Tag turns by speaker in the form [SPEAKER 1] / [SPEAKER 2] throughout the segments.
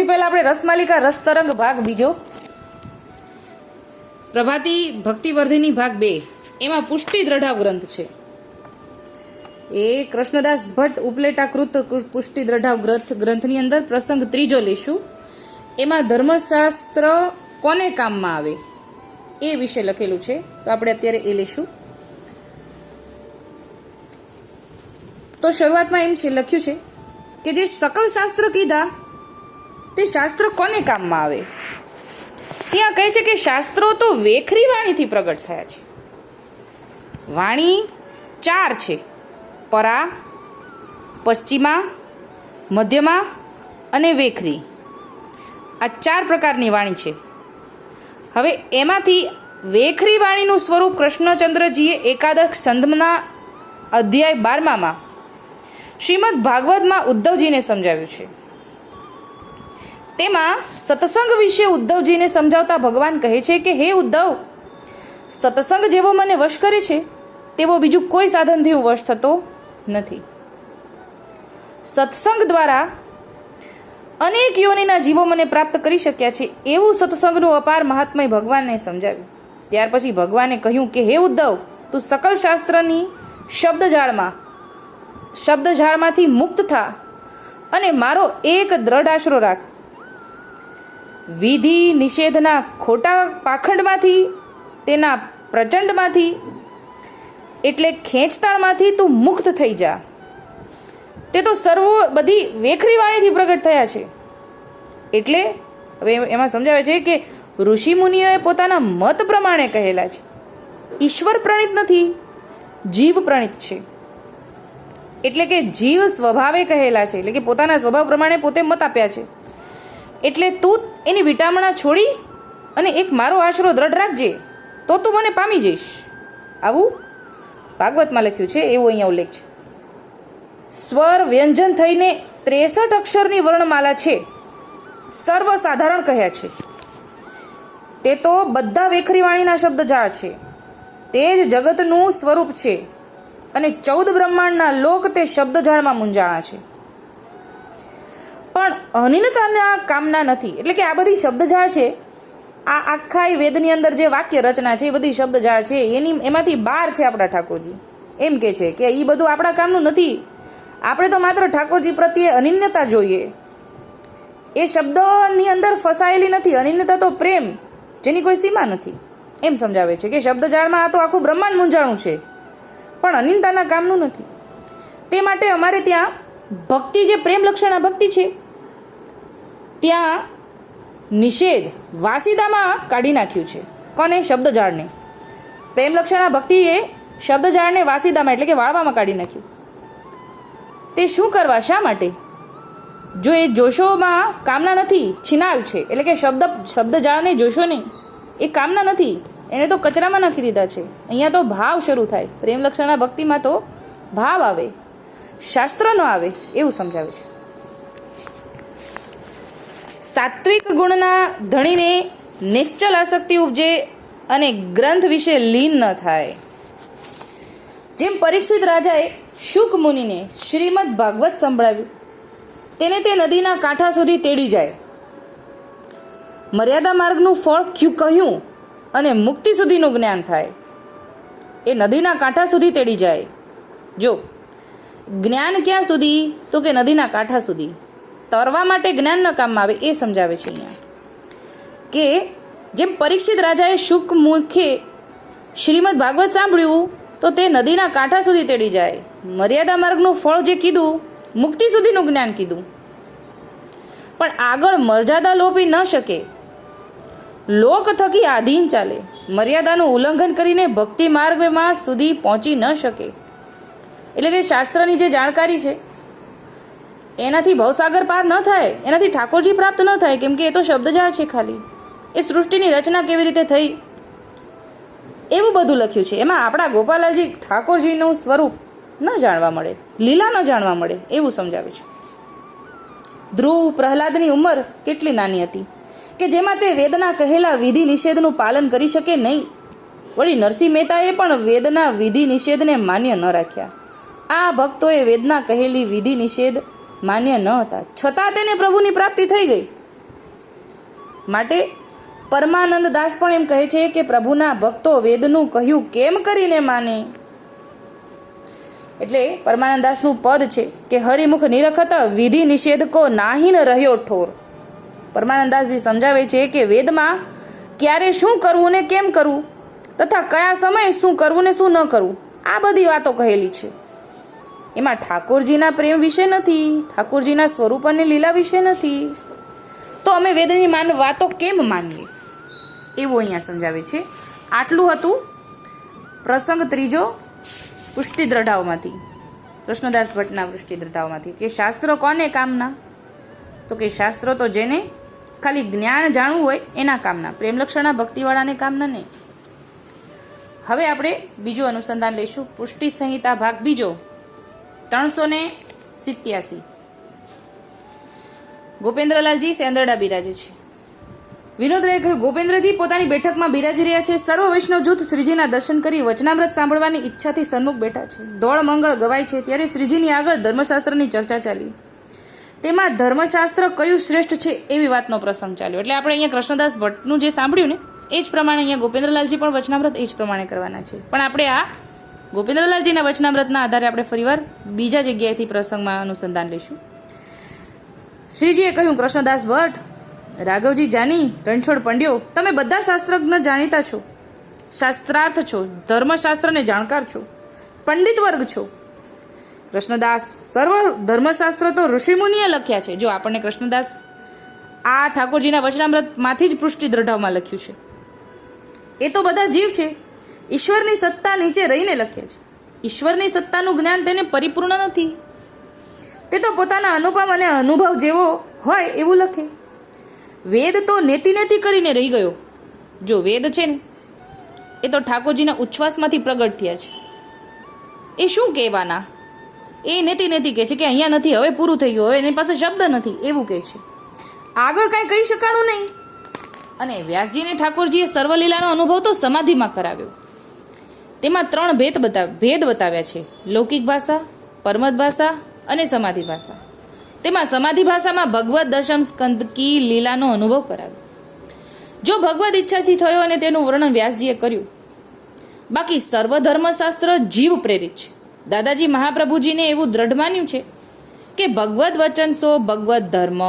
[SPEAKER 1] પહેલા આપણે રસમાલિકા રસ તરંગ ભાગ બીજો, પ્રભાતી ભક્તિવર્ધિની ભાગ 2, એમાં પુષ્ટિ દ્રઢાવ ગ્રંથ છે. એ કૃષ્ણદાસ ભટ્ટ ઉપલેટાકૃત પુષ્ટિ દ્રઢાવ ગ્રંથની અંદર પ્રસંગ 3 લઈશું. એમાં ધર્મશાસ્ત્ર કોને કામમાં આવે એ વિશે લખેલું છે, તો આપણે અત્યારે એ લઈશું. તો શરૂઆતમાં એમ છે લખ્યું છે કે જે સકલ શાસ્ત્ર કીધા તે શાસ્ત્ર કોને કામમાં આવે. ત્યાં કહે છે કે શાસ્ત્રો તો વેખરી વાણીથી પ્રગટ થયા છે. વાણી 4 છે: પરા, પશ્ચિમા, મધ્યમાં અને વેખરી. આ 4 પ્રકારની વાણી છે. હવે એમાંથી વેખરી વાણીનું સ્વરૂપ કૃષ્ણચંદ્રજીએ એકાદશ સ્કંધના અધ્યાય 12માં શ્રીમદ ભાગવતમાં ઉદ્ધવજીને સમજાવ્યું છે. તેમાં સત્સંગ વિશે ઉદ્ધવજીને સમજાવતા ભગવાન કહે છે કે હે ઉદ્ધવ, સત્સંગ જેવો મને વશ કરે છે તેવો બીજું કોઈ સાધનથી હું વશ થતો નથી. સત્સંગ દ્વારા અનેક યોનિના જીવો મને પ્રાપ્ત કરી શક્યા છે એવું સત્સંગનું અપાર મહાત્મય ભગવાનને સમજાવ્યું. ત્યાર પછી ભગવાને કહ્યું કે હે ઉદ્ધવ, તું સકલ શાસ્ત્રની શબ્દજાળમાંથી મુક્ત થા અને મારો એક દ્રઢ આશરો રાખ. વિધિ નિષેધના ખોટા પાખંડમાંથી, તેના પ્રચંડમાંથી એટલે ખેંચતાણમાંથી તું મુક્ત થઈ જા. તે તો બધી વેખરી વાણીથી પ્રગટ થયા છે. એટલે હવે એમાં સમજાવે છે કે ઋષિ મુનિઓએ પોતાના મત પ્રમાણે કહેલા છે. ઈશ્વર પ્રણીત નથી, જીવ પ્રણીત છે. એટલે કે જીવ સ્વભાવે કહેલા છે, એટલે કે પોતાના સ્વભાવ પ્રમાણે પોતે મત આપ્યા છે. એટલે તું એની વિટામણા છોડી અને એક મારો આશરો દ્રઢ રાખજે, તો તું મને પામી જઈશ. આવું ભાગવતમાં લખ્યું છે, એવો અહીંયા ઉલ્લેખ છે. સ્વર વ્યંજન થઈને 63 અક્ષરની વર્ણમાલા છે, સર્વસાધારણ કહ્યા છે. તે તો બધા વેખરી વાણીના શબ્દજાળ છે. તે જ જગતનું સ્વરૂપ છે અને 14 બ્રહ્માંડના લોક તે શબ્દજાળમાં મૂંઝાણા છે. પણ અનિનતાના કામના નથી. એટલે કે આ બધી શબ્દજાળ છે, આ આખા વેદની અંદર જે વાક્ય રચના છે એ બધી શબ્દજાળ છે. એમાંથી બહાર છે આપણા ઠાકોરજી. એમ કે છે કે એ બધું આપણા કામનું નથી. આપણે તો માત્ર ઠાકોરજી પ્રત્યે અનિન્યતા જોઈએ. એ શબ્દોની અંદર ફસાયેલી નથી. અનિન્યતા તો પ્રેમ, જેની કોઈ સીમા નથી. એમ સમજાવે છે કે શબ્દજાળમાં આ તો આખું બ્રહ્માંડ મૂંઝાણું છે, પણ અનિન્યતાના કામનું નથી. તે માટે અમારે ત્યાં ભક્તિ, જે પ્રેમ લક્ષણા ભક્તિ છે, ત્યાં નિષેધ વાસીદામાં કાઢી નાખ્યું છે. કોને? શબ્દજાળને. પ્રેમ લક્ષણા ભક્તિએ શબ્દજાળને વાસીદામાં એટલે કે વાળવામાં કાઢી નાખ્યું. તે શું કરવા, શા માટે? જો એ જોશોમાં કામના નથી, છિનાલ છે. એટલે કે શબ્દજાળને જોશો નહીં, એ કામના નથી, એને તો કચરામાં નાખી દીધા છે. અહીંયા તો ભાવ શરૂ થાય. પ્રેમ લક્ષણા ભક્તિમાં તો ભાવ આવે, શાસ્ત્ર ન આવે, એવું સમજાવે છે. સાત્વિક ગુણના ધણીને નિશ્ચલ આસક્તિ ઉપજે અને ગ્રંથ વિશે લીન ન થાય. જેમ પરીક્ષિત રાજાએ શુક મુનિને શ્રીમદ ભાગવત સંભળાવ્યું, તેને તે નદીના કાંઠા સુધી તેડી જાય. મર્યાદા માર્ગનું ફળ કહ્યું અને મુક્તિ સુધીનું જ્ઞાન થાય. એ નદીના કાંઠા સુધી તેડી જાય. જો જ્ઞાન ક્યાં સુધી? તો કે નદીના કાંઠા સુધી. તરવા માટે જ્ઞાન ન કામમાં આવે, એ સમજાવે છે અહીંયા. કે જેમ પરીક્ષિત રાજાએ શુક મુખે શ્રીમદ ભાગવત સાંભળ્યું તો તે નદીના કાંઠા સુધી તેડી જાય. મર્યાદા માર્ગનું ફળ જે કીધું, મુક્તિ સુધીનું જ્ઞાન કીધું, પણ આગળ મર્યાદા લોપી ન શકે. લોક થકી આધીન ચાલે. મર્યાદાનું ઉલ્લંઘન કરીને ભક્તિ માર્ગમાં સુધી પહોંચી ન શકે. એટલે કે શાસ્ત્રની જે જાણકારી છે એનાથી ભવસાગર પાર ન થાય, એનાથી ઠાકોરજી પ્રાપ્ત ન થાય, કેમ કે એ તો શબ્દજાળ છે ખાલી. એ સૃષ્ટિની રચના કેવી રીતે થઈ એવું બધું લખ્યું છે. એમાં આપણા ગોપાલાલજી ઠાકોરજીનું સ્વરૂપ ન જાણવા મળે, લીલા ન જાણવા મળે, એવું સમજાવે છે. ધ્રુવ પ્રહલાદની ઉંમર કેટલી નાની હતી કે જેમાં તે વેદના કહેલા વિધિ નિષેધનું પાલન કરી શકે નહીં. વળી નરસિંહ મહેતાએ પણ વેદના વિધિ નિષેધને માન્ય ન રાખ્યા. આ ભક્તોએ વેદના કહેલી વિધિ નિષેધ માન્ય ન હતા, છતાં તેને પ્રભુની પ્રાપ્તિ થઈ ગઈ. માટે પરમાનંદ દાસ પણ એમ કહે છે કે પ્રભુના ભક્તો વેદનું કહ્યું કેમ કરીને માને. એટલે પરમાનંદ દાસનું પદ છે કે હરિમુખ નિરખત વિધિ નિષેધ કો નાહી ન રહ્યો ઠોર. પરમાનંદ દાસજી સમજાવે છે કે વેદમાં ક્યારે શું કરવું ને કેમ કરવું તથા કયા સમયે શું કરવું ને શું ન કરવું આ બધી વાતો કહેલી છે. એમાં ઠાકોરજીના પ્રેમ વિશે નથી, ઠાકોરજીના સ્વરૂપ અને લીલા વિશે નથી. તો અમે વેદની વાતો કેમ માનીએ એવું અહીંયા સમજાવે છે. આટલું હતું પ્રસંગ ત્રીજો પુષ્ટિ દ્રઢાવમાંથી, કૃષ્ણદાસ ભટ્ટના પુષ્ટિ દ્રઢાવમાંથી, કે શાસ્ત્રો કોને કામના? તો કે શાસ્ત્રો તો જેને ખાલી જ્ઞાન જાણવું હોય એના કામના, પ્રેમલક્ષણા ભક્તિવાળાને કામના નહીં. હવે આપણે બીજું અનુસંધાન લઈશું. પુષ્ટિ સંહિતા ભાગ બીજો 387. ગોપેન્દ્રલાલજી સેંદરડા બિરાજે છે. વિનોદરાયે કહ્યું, ગોપેન્દ્રજી પોતાની બેઠકમાં બિરાજી રહ્યા છે. સર્વ વૈષ્ણવ જૂથ શ્રીજીના દર્શન કરી વચનામૃત સાંભળવાની ઈચ્છાથી સન્મુખ બેઠા છે. દોળ મંગળ ગવાય છે ત્યારે શ્રીજીની આગળ ધર્મશાસ્ત્રની ચર્ચા ચાલી. તેમાં ધર્મશાસ્ત્ર કયું શ્રેષ્ઠ છે એવી વાતનો પ્રસંગ ચાલ્યો. એટલે આપણે અહીંયા કૃષ્ણદાસ ભટ્ટનું જે સાંભળ્યું ને એ જ પ્રમાણે અહીંયા ગોપેન્દ્રલાલજી પણ વચનામૃત એ જ પ્રમાણે કરવાના છે. પણ આપણે આ ગોપેન્દ્રલાલજીના વચનામૃતના આધારે આપણે ફરીવાર બીજા જગ્યાએથી પ્રસંગમાં અનુસંધાન લઈશું. શ્રીજીએ કહ્યું, કૃષ્ણદાસ ભટ્ટ, રાઘવજી જાની, રણછોડ પંડ્યો, તમે બધા શાસ્ત્રજ્ઞ જાણીતા છો, શાસ્ત્રાર્થ છો, ધર્મશાસ્ત્રને જાણકાર છો, પંડિત વર્ગ છો. કૃષ્ણદાસ, સર્વ ધર્મશાસ્ત્ર તો ઋષિમુનિએ લખ્યા છે. જો આપણને કૃષ્ણદાસ આ ઠાકોરજીના વચનામૃતમાંથી જ પુષ્ટિ દ્રઢાવમાં લખ્યું છે. એ તો બધા જીવ છે, ઈશ્વરની સત્તા નીચે રહીને લખ્યા છે. ઈશ્વરની સત્તાનું જ્ઞાન તેને પરિપૂર્ણ નથી. તે તો પોતાના અનુપમ અને અનુભવ જેવો હોય એવું લખે. વેદ તો નેતિ કરીને રહી ગયો. જો વેદ છે ને એ તો ઠાકોરજીના ઉચ્છ્વાસમાંથી પ્રગટ થયા છે. એ શું કહેવાના? એ નેતિ કહે છે કે અહીંયા નથી, હવે પૂરું થઈ ગયું, હવે એની પાસે શબ્દ નથી એવું કહે છે. આગળ કાંઈ કહી શકાણું નહીં. અને વ્યાસજીને ઠાકોરજીએ સર્વલીલાનો અનુભવ તો સમાધિમાં કરાવ્યો. તેમાં 3 ભેદ બતાવ્યા છે: લૌકિક ભાષા, પરમત ભાષા અને સમાધિ ભાષા. તેમાં સમાધિ ભાષામાં ભગવદ દશમ સ્કંદ કી લીલાનો અનુભવ કરાવ્યો. જો ભગવદ ઈચ્છાથી થયો અને તેનું વર્ણન વ્યાસજીએ કર્યું. બાકી સર્વ ધર્મશાસ્ત્ર જીવ પ્રેરિત છે. દાદાજી મહાપ્રભુજીને એવું દ્રઢ માન્યું છે કે ભગવદ વચન સો ભગવદ ધર્મ.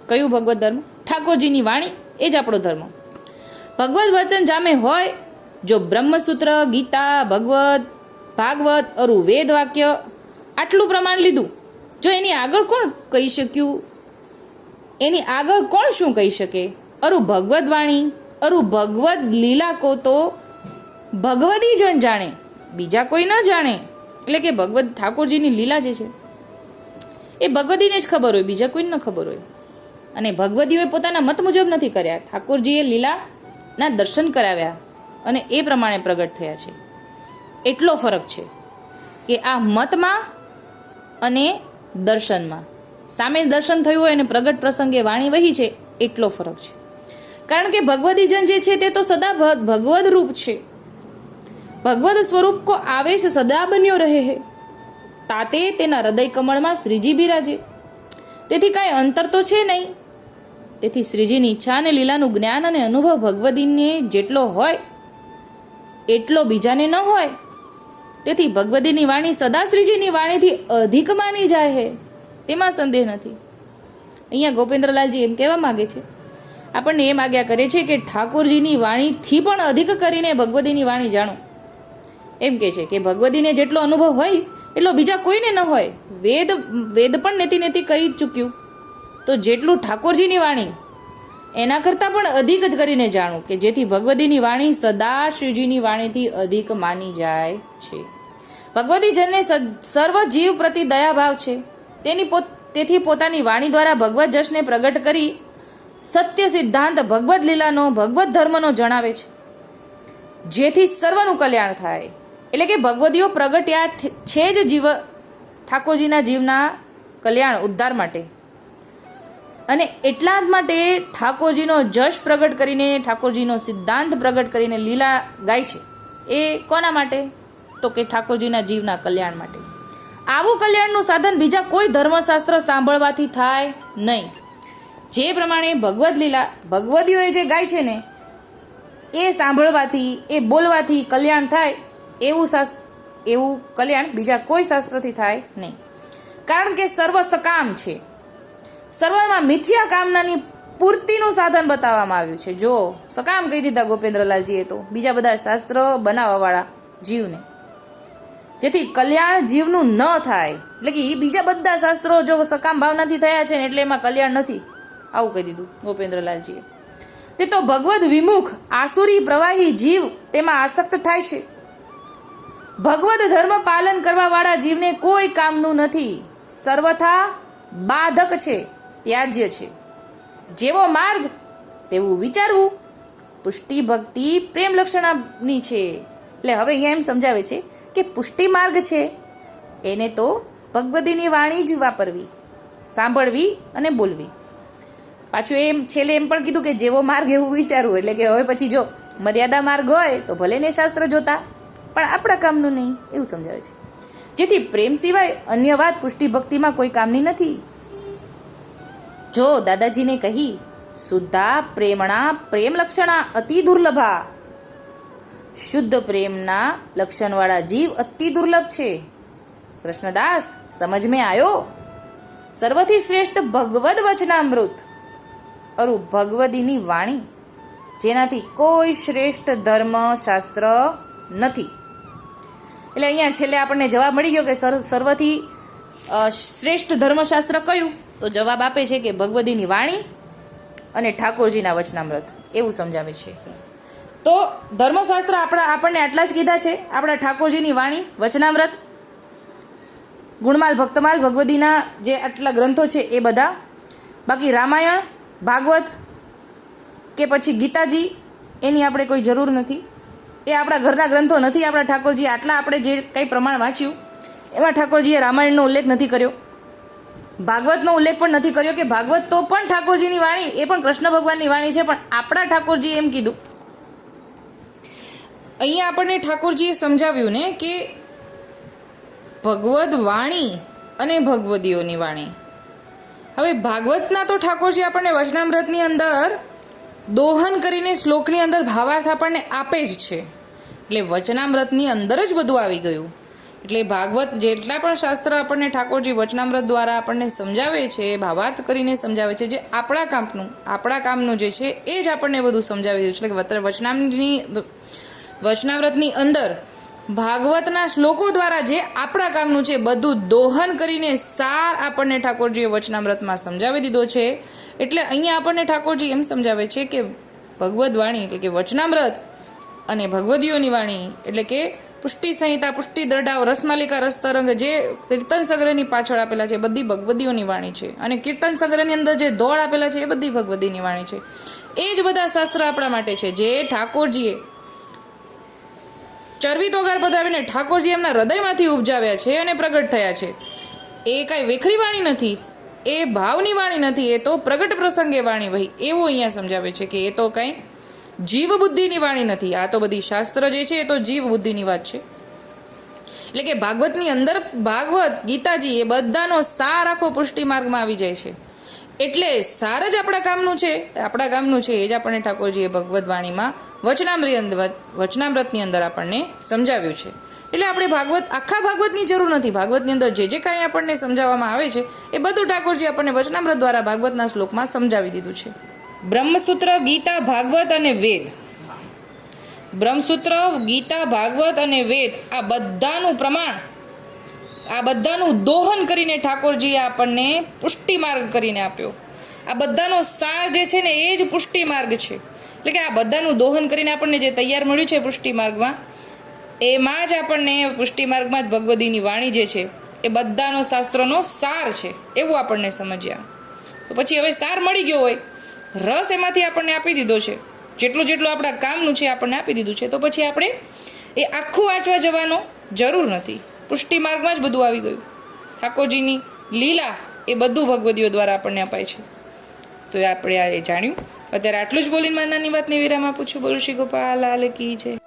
[SPEAKER 1] કયું ભગવદ ધર્મ? ઠાકોરજીની વાણી એ જ આપણો ધર્મ. ભગવદ વચન જામે હોય, જો બ્રહ્મસૂત્ર, ગીતા, ભાગવત અરુ વેદ વાક્ય આટલું પ્રમાણ લીધું, જો એની આગળ કોણ કહી શક્યું? એની આગળ કોણ શું કહી શકે? અરુ ભગવદ વાણી, અરુ ભગવદ લીલા કો તો ભગવદી જણ જાણે, બીજા કોઈ ન જાણે. એટલે કે ભગવદ ઠાકોરજીની લીલા જે છે એ ભગવદીને જ ખબર હોય, બીજા કોઈને ન ખબર હોય. અને ભગવદીઓએ પોતાના મત મુજબ નથી કર્યા, ઠાકોરજીએ લીલાના દર્શન કરાવ્યા અને એ પ્રમાણે પ્રગટ થયા છે. એટલો ફરક છે કે આ મતમાં અને દર્શનમાં. સામે દર્શન થયું હોય અને પ્રગટ પ્રસંગે વાણી વહી છે, એટલો ફરક છે. કારણ કે ભગવદીજન જે છે તે તો સદા ભગવદ રૂપ છે. ભગવદ સ્વરૂપ કો આવેશ સદા બન્યો રહે હે. તાતે તેના હૃદય કમળમાં શ્રીજી બિરાજે. તેથી કાંઈ અંતર તો છે નહીં. તેથી શ્રીજીની ઈચ્છા અને લીલાનું જ્ઞાન અને અનુભવ ભગવદીને જેટલો હોય એટલો બીજાને ન હોય. તેથી ભગવદીની વાણી સદા શ્રીજીની વાણીથી અધિક માની જાય છે, તેમાં સંદેહ નથી. અહીંયા ગોપેન્દ્રલાલજી એમ કહેવા માગે છે, આપણને એમ આજ્ઞા કરે છે કે ઠાકોરજીની વાણીથી પણ અધિક કરીને ભગવદીની વાણી જાણો. એમ કહે છે કે ભગવદીને જેટલો અનુભવ હોય એટલો બીજા કોઈને ન હોય. વેદ પણ નેતિ કહી ચૂક્યું, તો જેટલું ઠાકોરજીની વાણી એના કરતાં પણ અધિક જ કરીને જાણું, કે જેથી ભગવદીની વાણી સદા શ્રીજીની વાણીથી અધિક માની જાય છે. ભગવદીજનને સર્વ જીવ પ્રતિ દયાભાવ છે. તેથી પોતાની વાણી દ્વારા ભગવદ જશને પ્રગટ કરી સત્ય સિદ્ધાંત ભગવદ લીલાનો, ભગવદ ધર્મનો જણાવે છે, જેથી સર્વનું કલ્યાણ થાય. એટલે કે ભગવદીઓ પ્રગટ્યા છે જ જીવ ઠાકોરજીના જીવના કલ્યાણ ઉદ્ધાર માટે. અને એટલા જ માટે ઠાકોરજીનો જશ પ્રગટ કરીને, ઠાકોરજીનો સિદ્ધાંત પ્રગટ કરીને લીલા ગાય છે. એ કોના માટે? તો કે ઠાકોરજીના જીવના કલ્યાણ માટે. આવું કલ્યાણનું સાધન બીજા કોઈ ધર્મશાસ્ત્ર સાંભળવાથી થાય નહીં. જે પ્રમાણે ભગવદ લીલા ભગવદીઓએ જે ગાય છે ને એ સાંભળવાથી એ બોલવાથી કલ્યાણ થાય એવું કલ્યાણ બીજા કોઈ શાસ્ત્રથી થાય નહીં. કારણ કે સર્વ સકામ છે. સર્વમાં મિથ્યા કામનાની પૂર્તિનું સાધન બતાવવામાં આવ્યું છે. જો સકામ કહી દીધા ગોપેન્દ્રલાલજીએ તો બીજા બધા શાસ્ત્ર બનાવવાવાળા જીવને, જેથી કલ્યાણ જીવનું ન થાય. એટલે કે એ બીજા બધા શાસ્ત્રો જો સકામ ભાવનાથી થયા છે ને એટલે એમાં કલ્યાણ નથી, આવું કહી દીધું ગોપેન્દ્રલાલજીએ. તે તો ભગવદ વિમુખ આસુરી પ્રવાહી જીવ તેમાં આસક્ત થાય છે. ભગવદ ધર્મ પાલન કરવા વાળા જીવને કોઈ કામનું નથી, સર્વથા બાધક છે, ત્યાજ્ય છે. જેવો માર્ગ તેવું વિચારવું. પુષ્ટિ ભક્તિ પ્રેમ લક્ષણાની છે. એટલે હવે અહીંયા એમ સમજાવે છે કે પુષ્ટિ માર્ગ છે એને તો ભગવદીની વાણી જ વાપરવી, સાંભળવી અને બોલવી. પાછું એમ છેલ્લે એમ પણ કીધું કે જેવો માર્ગ એવું વિચારવું. એટલે કે હવે પછી જો મર્યાદા માર્ગ હોય તો ભલે ને શાસ્ત્ર જોતા, પણ આપણા કામનું નહીં, એવું સમજાવે છે. જેથી પ્રેમ સિવાય અન્ય વાત પુષ્ટિ ભક્તિમાં કોઈ કામની નથી. જો દાદાજીને કહી શુદ્ધા પ્રેમણા પ્રેમ લક્ષણા અતિ દુર્લભા. શુદ્ધ પ્રેમના લક્ષણવાળા જીવ અતિ દુર્લભ છે. કૃષ્ણદાસ સમજ મેં આયો. સર્વથી શ્રેષ્ઠ ભગવદ વચનામૃત અરુ ભગવદીની વાણી, જેનાથી કોઈ શ્રેષ્ઠ ધર્મ શાસ્ત્ર નથી. એટલે અહીંયા છેલ્લે આપણને જવાબ મળી ગયો કે સર્વથી શ્રેષ્ઠ ધર્મશાસ્ત્ર કયું? તો જવાબ આપે છે કે ભગવદીની વાણી અને ઠાકોરજીના વચનામૃત, એવું સમજાવે છે. તો ધર્મશાસ્ત્ર આપણને આટલા જ કીધા છે. આપણા ઠાકોરજીની વાણી, વચનામૃત, ગુણમાલ, ભક્તમાલ, ભગવદીના જે આટલા ગ્રંથો છે એ બધા. બાકી રામાયણ, ભાગવત કે પછી ગીતાજી એની આપણે કોઈ જરૂર નથી. એ આપણા ઘરના ગ્રંથો નથી. આપણા ઠાકોરજી આટલા આપણે જે કંઈ પ્રમાણ વાંચ્યું એમાં ઠાકોરજીએ રામાયણનો ઉલ્લેખ નથી કર્યો, ભાગવતનો ઉલ્લેખ પણ નથી કર્યો કે ભાગવત તો પણ ઠાકોરજીની વાણી, એ પણ કૃષ્ણ ભગવાનની વાણી છે. પણ આપણા ઠાકોરજીએ એમ કીધું. અહીંયા આપણને ઠાકોરજીએ સમજાવ્યું ને કે ભગવદ વાણી અને ભગવદીઓની વાણી. હવે ભાગવતના તો ઠાકોરજી આપણને વચનામૃતની અંદર દોહન કરીને શ્લોકની અંદર ભાવાર્થ આપણને આપે જ છે. એટલે વચનામૃતની અંદર જ બધું આવી ગયું. એટલે ભાગવત જેટલા પણ શાસ્ત્ર આપણને ઠાકોરજી વચનામૃત દ્વારા આપણને સમજાવે છે, ભાવાર્થ કરીને સમજાવે છે, જે આપણા કામનું જે છે એ જ આપણને બધું સમજાવી દીધું છે. એટલે વચનામૃતની અંદર ભાગવતના શ્લોકો દ્વારા જે આપણા કામનું છે બધું દોહન કરીને સાર આપણને ઠાકોરજીએ વચનામૃતમાં સમજાવી દીધો છે. એટલે અહીંયા આપણને ઠાકોરજી એમ સમજાવે છે કે ભગવદ વાણી એટલે કે વચનામૃત અને ભગવદીઓની વાણી એટલે કે પુષ્ટિ સંહિતા, પુષ્ટિ દરડાવ, રસમાલિકા, રસતરંગ જે કીર્તન સંગ્રહની પાછળ આપેલા છે એ બધી ભગવદીઓની વાણી છે. અને કીર્તન સંગ્રહની અંદર જે દોડ આપેલા છે એ બધી ભગવદીની વાણી છે. એ જ બધા શાસ્ત્ર આપણા માટે છે જે ઠાકોરજીએ ચરવી તોગાર પધરાવીને ઠાકોરજી એમના હૃદયમાંથી ઉપજાવ્યા છે અને પ્રગટ થયા છે. એ કાંઈ વેખરી વાણી નથી, એ ભાવની વાણી નથી, એ તો પ્રગટ પ્રસંગે વાણી વહી, એવું અહીંયા સમજાવે છે કે એ તો કાંઈ જીવ બુદ્ધિની વાણી નથી. આ તો બધી શાસ્ત્ર જે છે એ તો જીવ બુદ્ધિની વાત છે. એટલે કે ભાગવતની અંદર ભાગવત, ગીતાજી એ બધાનો સાર આખો પુષ્ટિ માર્ગમાં આવી જાય છે. એટલે સાર જ આપણા કામનું છે એ જ આપણને ઠાકોરજીએ ભગવદ વાણીમાં વચનામૃતની અંદર આપણને સમજાવ્યું છે. એટલે આપણે આખા ભાગવતની જરૂર નથી. ભાગવતની અંદર જે કાંઈ આપણને સમજાવવામાં આવે છે એ બધું ઠાકોરજી આપણને વચનામૃત દ્વારા ભાગવતના શ્લોકમાં સમજાવી દીધું છે. બ્રહ્મસૂત્ર, ગીતા, ભાગવત અને વેદ. બ્રહ્મસૂત્ર, ગીતા, ભાગવત અને વેદ આ બધાનું પ્રમાણ, આ બધાનું દોહન કરીને ઠાકોરજીએ આપણને પુષ્ટિ માર્ગ કરીને આપ્યો. આ બધાનો સાર જે છે ને એ જ પુષ્ટિ માર્ગ છે. એટલે કે આ બધાનું દોહન કરીને આપણને જે તૈયાર મળ્યું છે પુષ્ટિ માર્ગમાં, એમાં જ આપણને પુષ્ટિ માર્ગમાં જ ભગવદીની વાણી જે છે એ બધાનો શાસ્ત્રોનો સાર છે એવું આપણને સમજ્યા. તો પછી હવે સાર મળી ગયો હોય, રસ એમાંથી આપણને આપી દીધો છે, જેટલું આપણા કામનું છે આપણને આપી દીધું છે, તો પછી આપણે એ આખું વાંચવા જવાનો જરૂર નથી. પુષ્ટિ માર્ગમાં જ બધું આવી ગયું. ઠાકોરજીની લીલા એ બધું ભગવદીઓ દ્વારા આપણને અપાય છે. તો આપણે આ જાણ્યું. અત્યારે આટલું જ બોલીને મારી નાની વાતને વિરામ આપું છું. બોલું શ્રી ગોપાલ લાલ કી જય.